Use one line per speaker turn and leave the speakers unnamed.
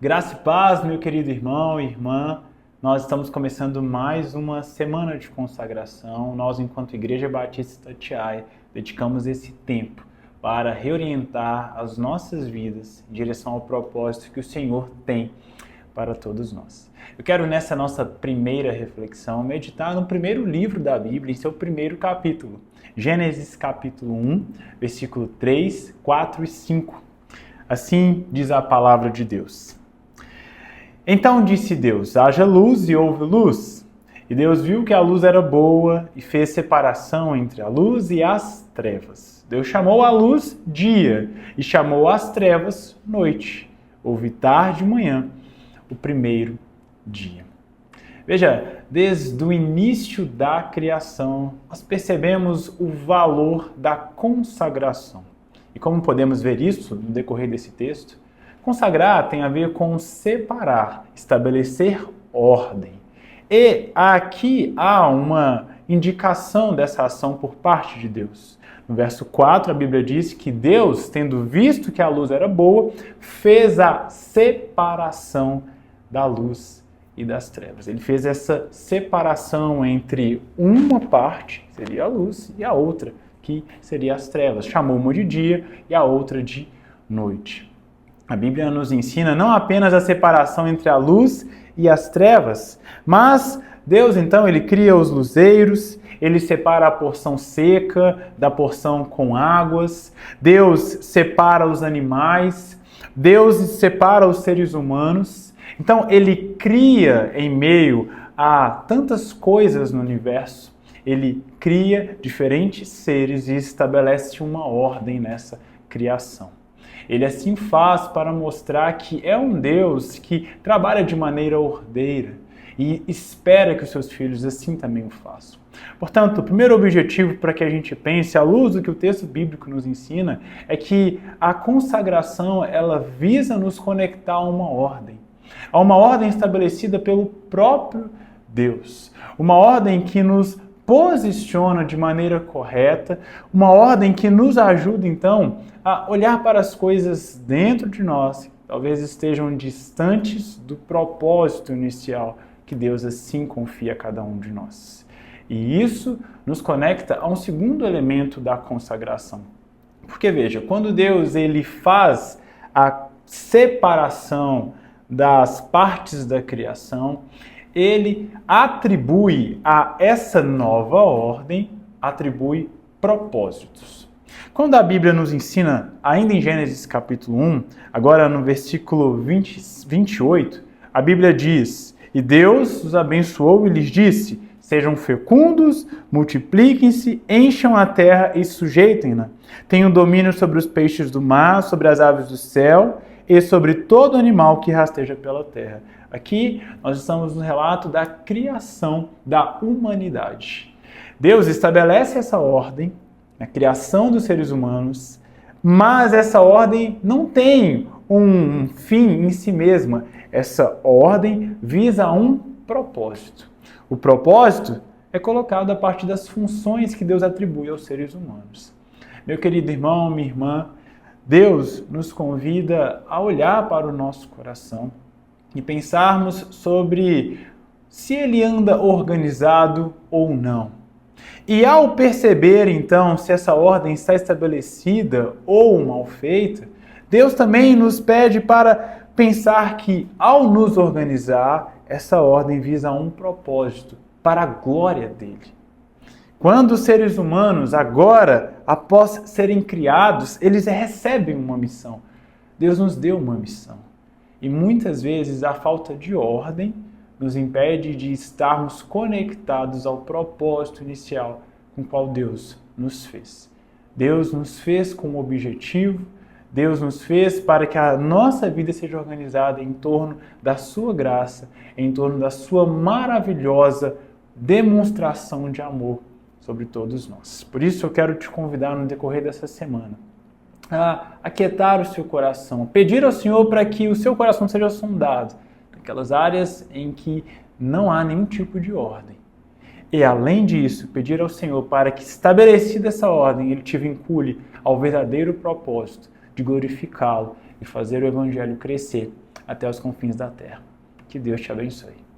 Graça e paz, meu querido irmão e irmã. Nós estamos começando mais uma semana de consagração. Nós, enquanto Igreja Batista Itatiaia, dedicamos esse tempo para reorientar as nossas vidas em direção ao propósito que o Senhor tem para todos nós. Eu quero, nessa nossa primeira reflexão, meditar no primeiro livro da Bíblia, em seu primeiro capítulo. Gênesis capítulo 1, versículo 3, 4 e 5. Assim diz a palavra de Deus. Então disse Deus, haja luz e houve luz. E Deus viu que a luz era boa e fez separação entre a luz e as trevas. Deus chamou a luz dia e chamou as trevas noite. Houve tarde e manhã, o primeiro dia. Veja, desde o início da criação, nós percebemos o valor da consagração. E como podemos ver isso no decorrer desse texto? Consagrar tem a ver com separar, estabelecer ordem. E aqui há uma indicação dessa ação por parte de Deus. No verso 4, a Bíblia diz que Deus, tendo visto que a luz era boa, fez a separação da luz e das trevas. Ele fez essa separação entre uma parte, que seria a luz, e a outra, que seria as trevas. Chamou uma de dia e a outra de noite. A Bíblia nos ensina não apenas a separação entre a luz e as trevas, mas Deus, então, ele cria os luzeiros, ele separa a porção seca da porção com águas, Deus separa os animais, Deus separa os seres humanos. Então, ele cria em meio a tantas coisas no universo, ele cria diferentes seres e estabelece uma ordem nessa criação. Ele assim faz para mostrar que é um Deus que trabalha de maneira ordeira e espera que os seus filhos assim também o façam. Portanto, o primeiro objetivo para que a gente pense, à luz do que o texto bíblico nos ensina, é que a consagração ela visa nos conectar a uma ordem estabelecida pelo próprio Deus, uma ordem que nos posiciona de maneira correta, uma ordem que nos ajuda, então, a olhar para as coisas dentro de nós, que talvez estejam distantes do propósito inicial que Deus assim confia a cada um de nós. E isso nos conecta a um segundo elemento da consagração. Porque, veja, quando Deus ele faz a separação das partes da criação, ele atribui a essa nova ordem, atribui propósitos. Quando a Bíblia nos ensina, ainda em Gênesis capítulo 1, agora no versículo 28, a Bíblia diz, e Deus os abençoou e lhes disse, sejam fecundos, multipliquem-se, encham a terra e sujeitem-na. Tenham domínio sobre os peixes do mar, sobre as aves do céu e sobre todo animal que rasteja pela terra. Aqui nós estamos no relato da criação da humanidade. Deus estabelece essa ordem, a criação dos seres humanos, mas essa ordem não tem um fim em si mesma. Essa ordem visa um propósito. O propósito é colocado a partir das funções que Deus atribui aos seres humanos. Meu querido irmão, minha irmã, Deus nos convida a olhar para o nosso coração e pensarmos sobre se ele anda organizado ou não. E ao perceber, então, se essa ordem está estabelecida ou mal feita, Deus também nos pede para pensar que, ao nos organizar, essa ordem visa um propósito para a glória dele. Quando os seres humanos, agora, após serem criados, eles recebem uma missão. Deus nos deu uma missão. E muitas vezes a falta de ordem nos impede de estarmos conectados ao propósito inicial com o qual Deus nos fez. Deus nos fez com um objetivo, Deus nos fez para que a nossa vida seja organizada em torno da sua graça, em torno da sua maravilhosa demonstração de amor sobre todos nós. Por isso eu quero te convidar no decorrer dessa semana a aquietar o seu coração, pedir ao Senhor para que o seu coração seja sondado naquelas áreas em que não há nenhum tipo de ordem. E além disso, pedir ao Senhor para que, estabelecida essa ordem, Ele te vincule ao verdadeiro propósito de glorificá-lo e fazer o Evangelho crescer até os confins da terra. Que Deus te abençoe.